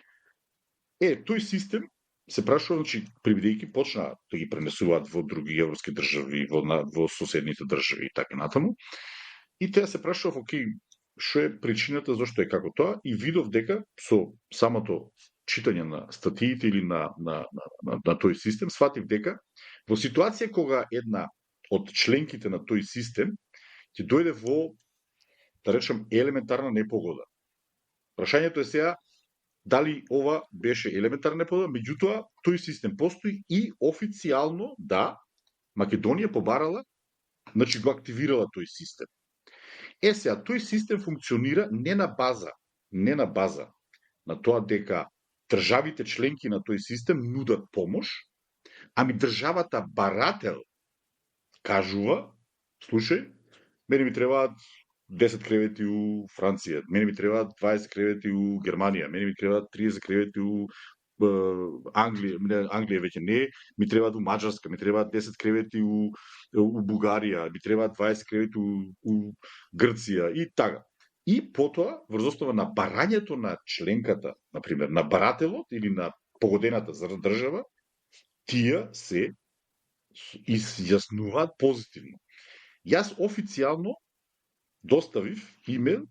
Тој систем се прашува, значи, бидејќи почна да ги пренесуваат во други европски држави, во соседните држави и така натаму, И теа се прашував, окей, што е причината, зашто е како тоа, и видов дека со самото читање на статиите или на тој систем, сватив дека во ситуација кога една од членките на тој систем ќе дојде во, да речем, елементарна непогода. Прашањето е сега дали ова беше елементарна непогода, меѓутоа тој систем постои и официјално, да, Македонија побарала, значи го активирала тој систем. Сега, тој систем функционира не на база на тоа дека државите членки на тој систем нудат помош, ами државата барател кажува, слушај, мене ми требаат 10 кревети у Франција, мене ми требаат 20 кревети у Германија, мене ми требаат 30 кревети у Англија веќе не, ми требаат у Маđарска, ми требаат 10 кревети у Бугарија, ми требаат 20 кревети у Грција и така. И потоа, врз основа на барањето на членката, например, на барателот или на погодената за држава, тие се изјаснуваат позитивно. Јас официјално доставив имейл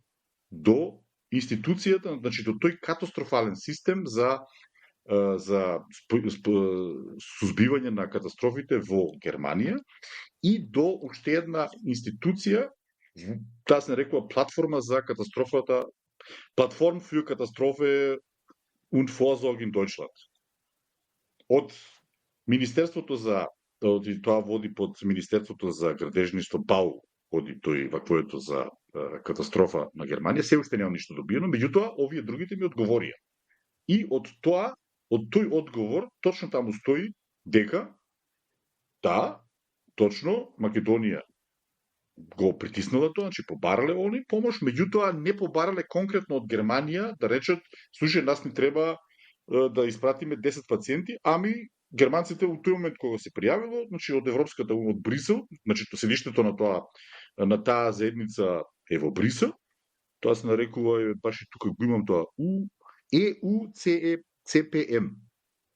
до институцијата, значи до тој катастрофален систем за сузбивање на катастрофите во Германија и до уште една институција, таа се нарекува платформа за катастрофата, платформ für Katastrophe und Vorsorge in Deutschland. Од Министерството за, тоа води под Министерството за градежништво БАУ, води тој ваквоето за катастрофа на Германија, се уште нема ништо добиено, меѓутоа овие другите ми одговорија. И од тој одговор, точно таму стои дека, да, точно, Македонија го притиснула тоа, значи побарале они помош, меѓутоа не побарале конкретно од Германија да речат, слушај, нас ни треба да испратиме 10 пациенти, ами германците во тој момент кога се пријавило, значи од Европската унија, од Брисел, значи седиште на таа заедница е во Брисел, тоа се нарекува, баш и тука го имам тоа, EUCPM,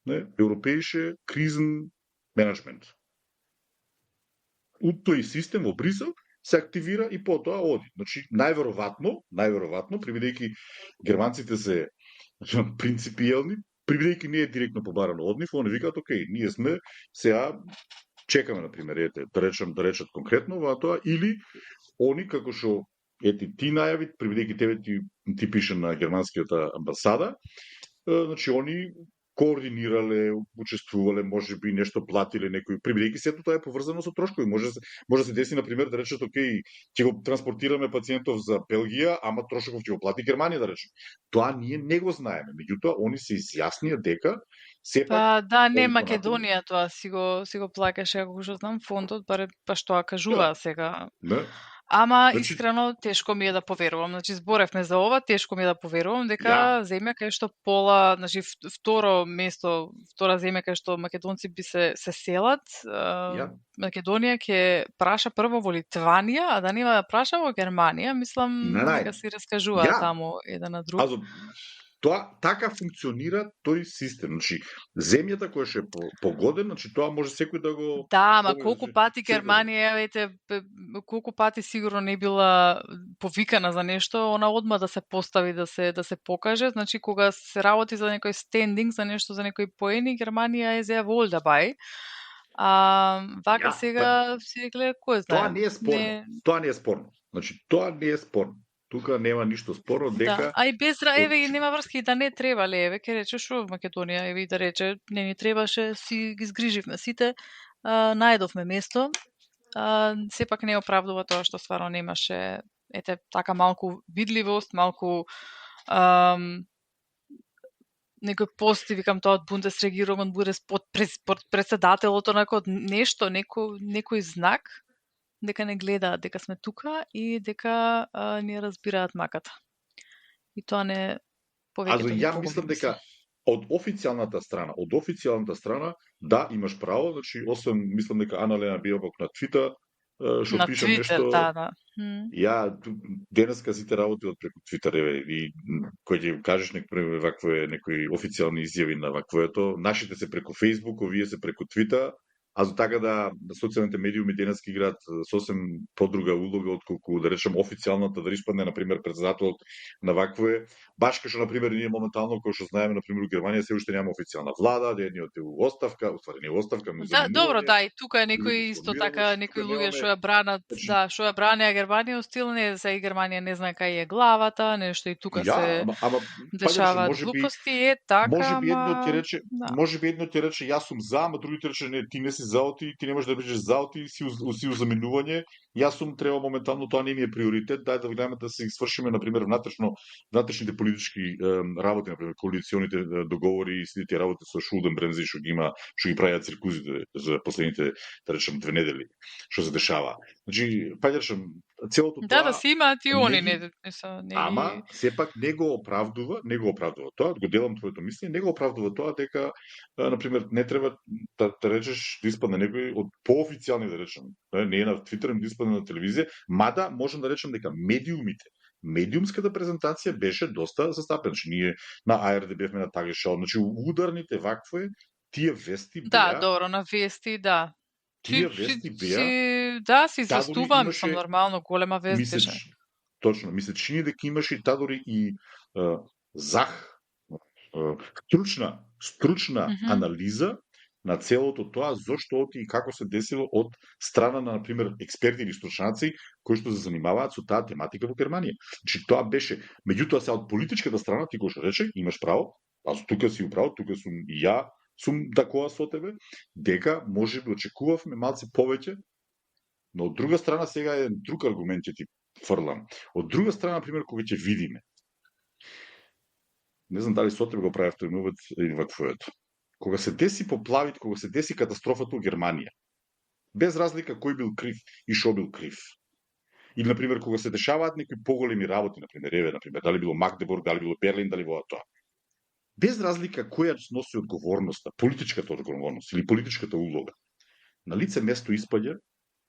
не, Европејше кризен менеджмент. У тој систем во Брисел се активира и потоа оди. Значи, најверојатно, привидејќи германците се принципиелни, привидејќи не е директно побарано од нив, они викаат, окей, ние сме, сега чекаме, например, да речат конкретно во тоа, или они, како што ти најави, привидејќи тебе ти пише на германската амбасада, значи, они координирале, учествувале, можеби нешто платиле некој, привидејќи сето тоа е поврзано со трошкови. Може да се деси, например, да речат, окей, ќе го транспортираме пациентов за Белгија, ама трошоков ќе го плати Германија, да речем. Тоа ние не го знаеме, меѓутоа они се изјаснија дека сепак да, не Македонија тоа си го плакаше, ако што знам, фондот баш тоа кажува сега. Не. Ама искрено тешко ми е да поверувам. Значи зборевме за ова, тешко ми е да поверувам дека земја кај што пола, значи втора земја кај што македонци би се селат, Македонија ќе праша прво во Литванија, а да нема да праша во Германија, мислам дека си раскажува таму еден на друг. Тоа така функционира тој систем. Значи, земјата која ше погодена, значи тоа може секој да го... Да, ама колку пати Германија, колку пати сигурно не била повикана за нешто, она одма да се постави, да се покаже. Значи, кога се работи за некој стендинг, за нешто, за некој поени, Германија е за воль да бај. Вака сега си гледа кој знае. Тоа не е спорно. Тоа не е спорно. Значи, тоа не е спорно. Тука нема ништо спорно дека... Да, а и без еве нема врска и да не требале, еве ке рече шо в Македонија, еве и да рече не ни требаше, си ги згриживме сите, најдовме место, сепак не оправдува тоа што стварно немаше така малку видливост, малку некој пост, викам тоа од Бундесрегирунг, буде под председателот, онако нешто, некој знак, дека не гледаат, дека сме тука и дека не разбираат маката. И тоа не повеќето не помогли. Мислам дека од официјалната страна, да, имаш право, значи, освен, мислам дека Ана-Лена Бијабок на Твитер, што пише нешто... Да. Ја, денеска сите работи преку Твитер, и кој ќе кажеш некои официјални изјави на ваквоето, нашите се преку Фејсбук, овие се преку Твитер, А за така да социјалните медиуми денеска играат сосем подруга улога отколку да речем официјалната да испадне на пример председателот на ваквое, баш кај што на пример ние моментално кој што знаеме на пример у Германија се уште нема официјална влада, да едниот е у оставка, уствари не у оставка, но Да, добро, заменување, да, и тука е некои другите исто сформираност, така, некои тука луѓе немаме, што ја бранат, значи, да, што ја бранеа Германија, стил не, се и Германија не знае кај е главата, нешто и тука се ама паѓаш, дешаваат глупости, е така, ама да. може би едно ти рече јас сум за, ама другите рече не, ти не си заоти, ти не можеш да бидеш заоти, си у заминување. Јас сум треба моментално, тоа не ми е приоритет, дај да гледаме да се свршиме на пример внатрешните политички работи, на пример коалиционите договори и сите тие работи со Шулденбрензи што ги има, што ги правиат циркузите за последните, да речем, 2 недели, што се дешава. Значи, паѓаш, целото тоа Да се имаат и они, ги, не се, не ама ги... сепак не го оправдува тоа, го делам твоето мислење, не го оправдува тоа дека на пример не треба да речеш да испадне некој од поофицијални, да речем, не е на Твитер, да испадне на телевизија, мада можам да речем дека медиумската презентација беше доста застапена. Значи ние на ARD бевме на Таге шоу, значи ударните вакво тие вести беа. Да, добро, на вести, да. Тие вести беа. Да, си известувам, мислам, нормално, голема вест беше. Точно, ми се чини дека имаше и тадори и стручна анализа на целото тоа, зошто оти и како се десило од страна на пример експерти или стручњаци кои што се занимаваат со таа тематика во Германија. Значи тоа беше, меѓутоа се од политичката страна, ти кој што рече, имаш право, аз тука си управо, тука сум и ја, сум такова со тебе, дека можеби очекувавме малце повеќе, но од друга страна сега е друг аргумент ќе ти фрлам. Од друга страна, например, кога ќе видиме, не знам дали со тебе го правев тој мувет или ваквоето, кога се деси поплавите, кога се деси катастрофата во Германија, без разлика кој бил крив и шо бил крив. Или, например, кога се дешаваат некои поголеми работи, например, дали било Магдебург, дали било Берлин, дали било тоа. Без разлика која носи одговорноста, политичката одговорност или политичката улога, на лице место испаѓа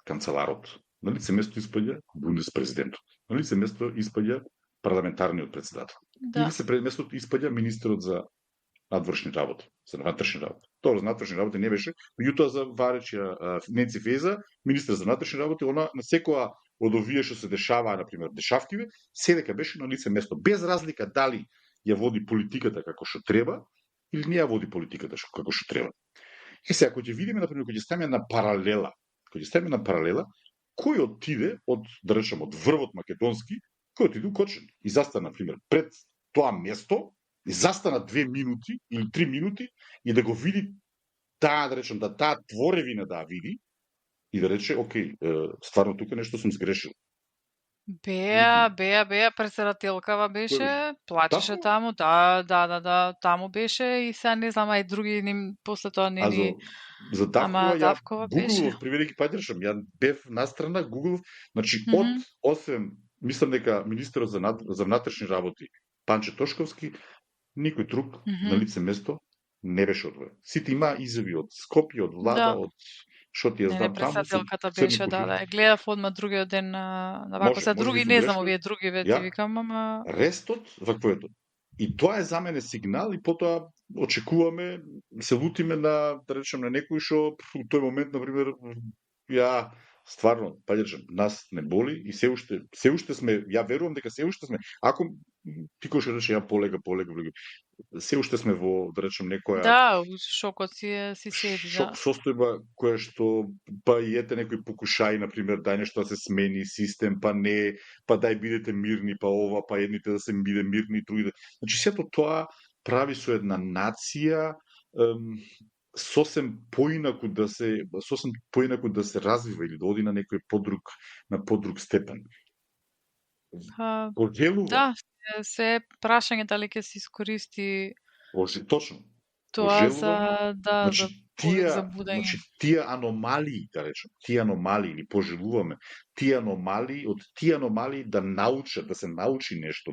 канцеларот, на лице место испаѓа бундеспрезидентот, на лице место испаѓа парламентарниот председател. Да. Или се местото испаѓа министерот за надвршни работи, за внатрешни работи. Тоа за надвршни работи не беше, меѓутоа за Варечја Ненци Феза, министер за внатрешни работи, она на секоја од овие што се дешаваа, на пример, дешавтиве, се дека беше на лице место, без разлика дали ја води политиката како што треба или не ја води политиката како што треба. И сега кога ќе видиме, на пример, кога ќе ставиме на паралела, кој отиде од, да речем, од врвот македонски, кој отиде у Кочани и застана, на пример, пред тоа место, и застана 2 минути или 3 минути и да го види таа, да речем, да таа творевина да види и да рече, окей, стварно тука нешто сум сгрешил. Беа, председателкава беше, плачеше таму, да, таму беше и сега не знам, ај други ним после тоа не ни... За Давкова, ја гуглов, приведејќи паѓашам, ја бев настрана, гуглов, значи од 8, мислам дека министерот за внатрешни работи, Панче Тошковски, никој друг на лице место не беше одвоен. Сите има изјави од Скопје, од влада, од што ти ја знам таму. Председателката беше, да. Гледав одма другиот ден на вако се други, не знам овие други ти викам, ама рестот ваквото. И тоа е за мене сигнал и потоа очекуваме, се лутиме на, да речем, на некој што во тој момент, например, ја стварно, паѓачам, нас не боли и се уште сме, ја верувам дека се уште сме, ако ти кој што рече ја полега, се уште сме во, да речем, некоја... Да, шокот си седи, шок состојба која што, па и ете некои покушаи, например, дај нешто да се смени систем, па не, па дај бидете мирни, па ова, па едните да се биде мирни, другите. Значи, сето тоа прави со една нација сосем поинаку да се развива или да оди на некој подруг степен. Да, се прашање дали ќе се искористи точно. Тоа за значи, тие аномалии, да речем, тие аномалии или пожелуваме од тие аномалии да научат, да се научи нешто,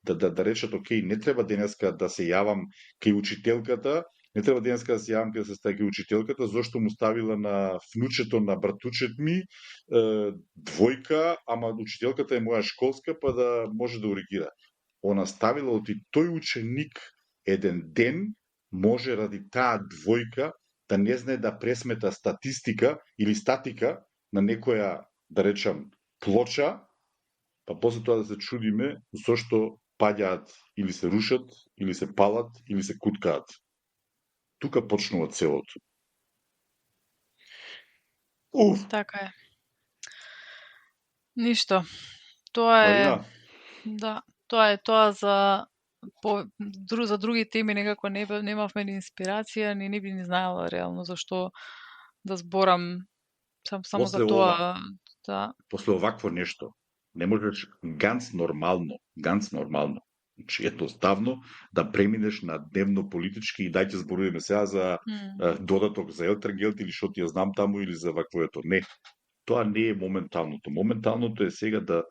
да речат, окей, не треба денеска да се јавам кај учителката, не треба денеска да се јавам кај да се стаи кај учителката, зошто му ставила на внучето на братучет ми двојка, ама учителката е моја школска, па да може да урегира. Она ставила оти тој ученик еден ден може ради таа двојка да не знае да пресмета статистика или статика на некоја, да речам, плоча, па после тоа да се чудиме зошто паѓаат или се рушат, или се палат, или се куткаат. Тука почнува целото. Уф, Така е. Ништо. Тоа е, Марина, да, тоа за за други теми некако немавме ни инспирација, не би ни знаела реално зашто да зборам само за после ова, тоа, да. после овакво нешто, не можеш ганц нормално, значи едноставно да преминеш на дневно политички и дајте зборуваме сега за додаток за Елтергелт или што ти ја знам таму или за ваквото. Не, тоа не е моменталното. Моменталното е сега да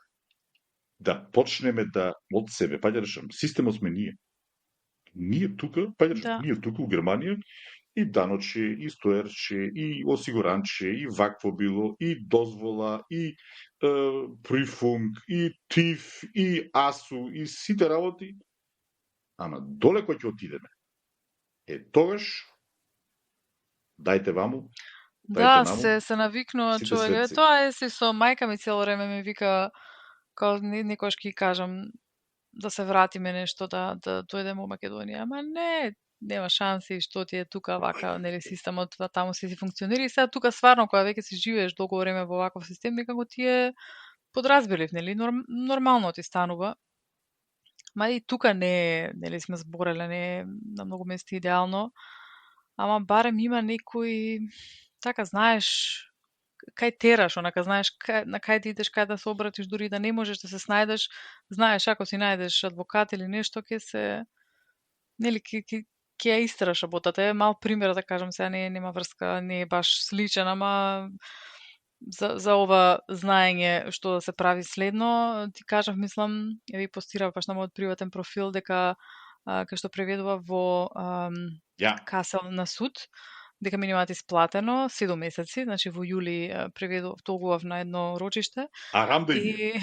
почнеме да од себе, па да речам, системот сме ние. Ние тука, па да речам, Да. ние тука у Германија и даноче, и стоерче, и осигуранче, и вакво било, и дозвола, и прифунг, и ТИФ, и АСУ, и сите работи. Ама доле кој ќе отидеме. Тогаш дајте ваму, дајте Да, наму. се навикнува сите човек. светци. Тоа е си со мајка ми цело време ми вика, као некојаш ќе кажам да се вратиме нешто, да дојдеме во Македонија. Ама не, нема шанси, што ти е тука вака, нели системот таму си функционира и сега тука стварно кога веќе си живееш долго време во ваков систем, некако ти е подразбирив, нели, нормално ти станува. Ма и тука не е, нели сме збореле, не е на многу места идеално, ама барем има некој, така знаеш, кај тераш, онака знаеш на кај да идеш, кај да се обратиш, дури да не можеш да се снајдеш, знаеш ако си најдеш адвокат или нешто ќе се, нели ќе ја истераш работата. Е мал пример да кажам, сега нема врска, не е баш сличен, ама за ова знаење што да се прави следно, ти кажав, мислам, ја ви постирав баш на мојот приватен профил дека кај што преведува во Касел на суд, дека ми немаат исплатено 7 месеци, значи во јули толгував на едно рочиште. Арамда и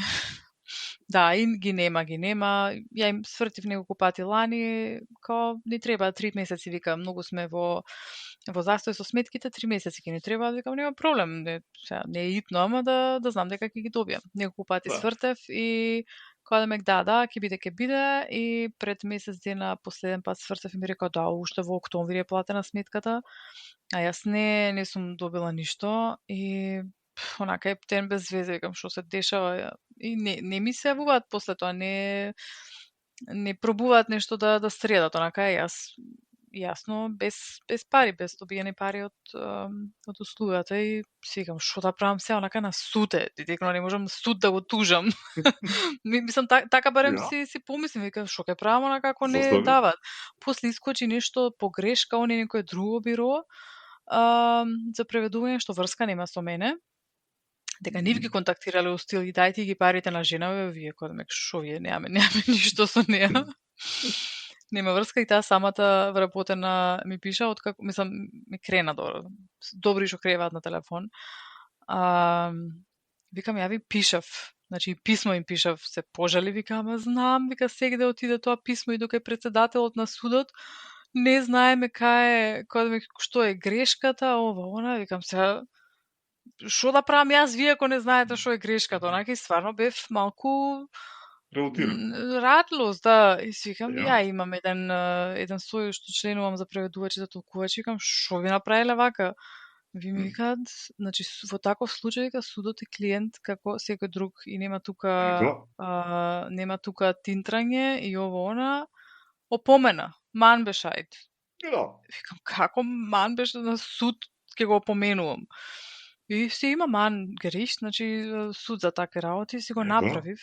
да, и ги нема. Ја им свртив неколку пати лани, као ни треба 3 месеци, вика, многу сме во застој со сметките, 3 месеци ќе ни треба, викам нема проблем, не е итно, ама да знам дека ќе ги добиам. Неколку пати свртев и кога да, ќе биде и пред месец дена последен пат свртев и ми рекоа да, уште во октомври е платена сметката, а јас не сум добила ништо и онака ептен без везе, викам што се дешава и не ми се јавуваат после тоа, не пробуваат нешто да средат, онака јас јасно без пари, без добиени пари од услугата и си викам што да правам сега, онака на суд е, директно не можам суд да го тужам. Мислам така барем си помислим, викам што ќе правам онака ако не дават. После искочи нешто погрешка, оне некое друго биро за преведување што врска нема со мене. Дека нив ги контактирале устил и дајте ги парите на женава, вие кога шо вие немаме ништо со неа. Нема врска и таа самата вработена ми пиша откако, мислам, ми крена добри што креваат на телефон. Викам, ја ви пишав, значи писмо им пишав, се пожали, викам, знам, вика сегде отиде тоа писмо и дока е председателот на судот, не знаеме што е грешката, ова, она, викам, сега што да правам јас, вие ако не знаете што е грешката, онака и стварно бев малку радлост, да, и си викам, ја имам еден сојуз што членувам за преведувачи, за толкувачи, викам, што ви направиле вака? Ви ми викаат, значи во таков случај дека судот е клиент како секој друг и нема тука тинтрање и ово она, опомена, ман бешајд. Викам, како ман беше на суд ќе го опоменувам? И си има ман гриш, значи суд за такви работи, си го направив.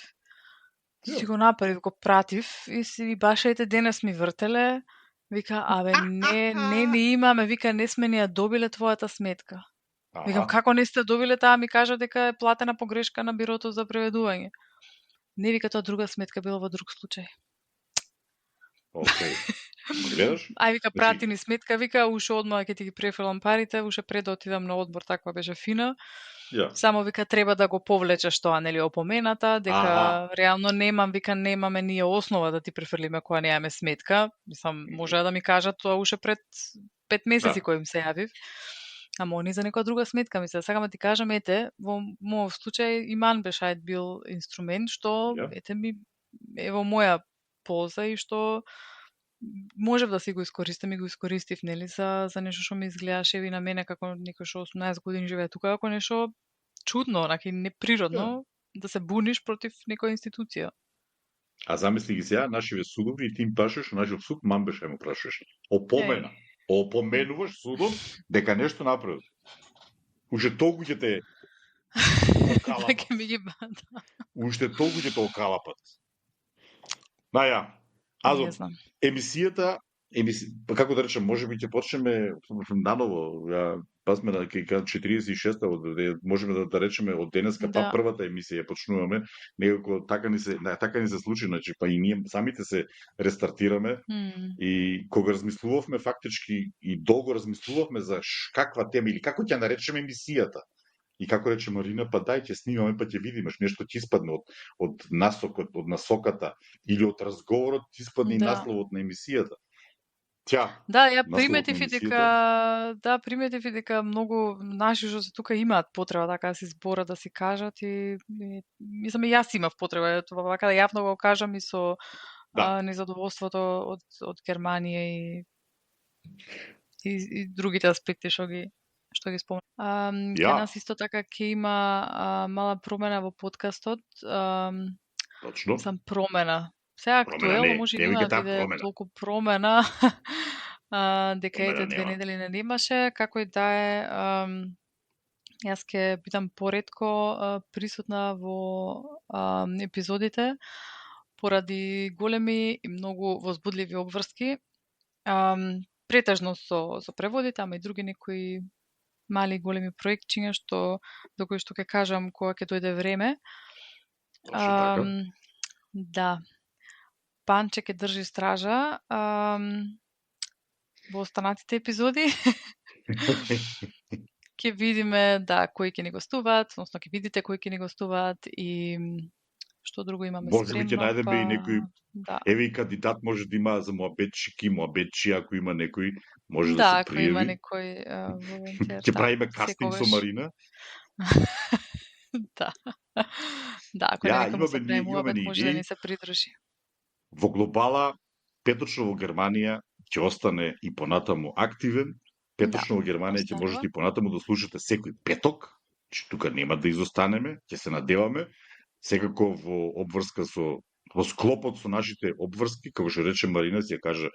Го пратив и си баш ете денес ми вртеле, вика, не имаме, вика, не сме ни ја добиле твојата сметка. Викам, како не сте добиле, таа ми кажа дека е платена погрешка на бирото за преведување. Не, вика, тоа друга сметка била во друг случај. Ај, вика, прати ни сметка, вика, уште одма ќе ти ги префрлам парите, уште пред да отидам на одмор, таква беше фина. Само, вика, треба да го повлечеш тоа, нели, опомената, дека реално немаме ние основа да ти префрлиме кога немаме сметка. Мислам, може да ми кажат тоа уште пред 5 месеци Да. кој им се јавив. Ама они за некоја друга сметка ми се. Сакам да ти кажам, ете, во мојот случај Иман Бешајд бил инструмент што Ја. ете ми е во моја полза и што можев да си го искористам и го искористив, нели, за нешто што ми изгледаше и на мене како некој што 18 години живее тука, како нешто чудно, онака неприродно да се буниш против некоја институција. А замисли ги сега, нашиве судови и ти им прашуваш, нашиот суд Мамбеша му прашуваш. Опомена. Опоменуваш судот дека нешто направил. Уште толку ќе те окалапат. Дека ми ги бада. Уште толку ќе те окалапат. Ја. Не знам. Емисијата, како да речем, можеби ќе почнеме наново. Па сме на 46-та, можеме да речеме од денеска, па првата емисија ја почнуваме. Некако така ни се случи, значи па и ние самите се рестартираме. И кога размислувавме фактички и долго размислувавме за каква тема или како ќе наречеме емисијата. И како рече Марина, па дај ќе снимаме, па ќе видиме, нешто ќе испадне од насокот, од насоката или од разговорот ќе испадне и насловот на емисијата. Ја приметив и дека многу наши што се тука имаат потреба така да се зборат, да си кажат и мислам и јас имав потреба вака да јавно го кажам и со незадоволството од Германија и другите аспекти што ги спомнав. Кај нас исто така ќе има мала промена во подкастот. Точно. Мислам промена. Сега актуелно може да биде толку промена дека ете 2 недели не немаше, како и да е. Јас ќе бидам поретко присутна во епизодите поради големи и многу возбудливи обврски. Претежно со преводите, ама и други некои мали и големи проектчиња до кои што ќе кажам кога ќе дојде време. Да. Панче ќе држи стража во останатите епизоди. Ќе видиме кои ќе ни гостуваат, односно ќе видите кои ќе ни гостуваат и што друго имаме спремно. Може би ќе најдеме и некој еве и кандидат може да има за моабетчи, ако има некој може да се пријави. Ако има некој волонтер. Ќе правиме кастинг со Марина. Ако некој му се прави муабет, може да ни се придружи. Во глобала, Петочно во Германија ќе остане и понатаму активен. Петочно во Германија ќе можете и понатаму да слушате секој петок, че тука нема да изостанеме, ќе се надеваме. Секако во обврска во склопот со нашите обврски, како што рече Марина, се каже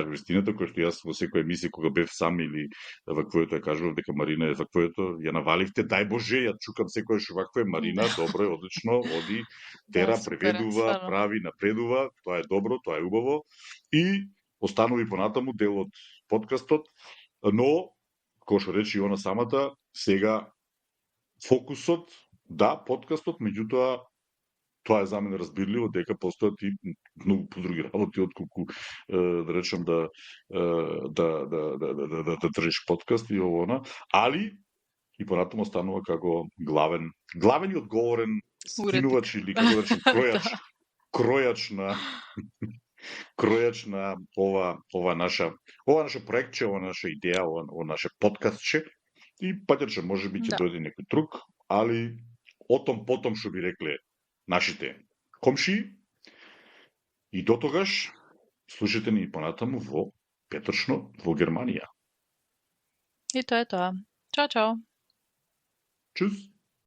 вистината, кој што јас во секоја емисија кога бев сам или ваквоето ја кажував дека Марина е ваквоето, ја наваливте, дај Боже, ја чукам секојаш вакво е Марина, добро е, одлично, оди, тера, преведува, прави, напредува, тоа е добро, тоа е убаво и останови понатаму дел од подкастот, но кој што рече и она самата, сега фокусот, подкастот, меѓутоа тоа е за мене разбирливо дека постојат и многу подруги работи отколку да речем да држиш подкаст и овона, али и понатаму останува како главен и одговорен стинувач или како да речем кројач на ова наше проектче, ова наша идеја, ова наше подкастче и патече може би ќе дојде некој друг, али потом што би рекле нашите комшии и дотогаш слушате ни понатаму во Петочно во Германија. И тоа е тоа. Чао, чао. Чус.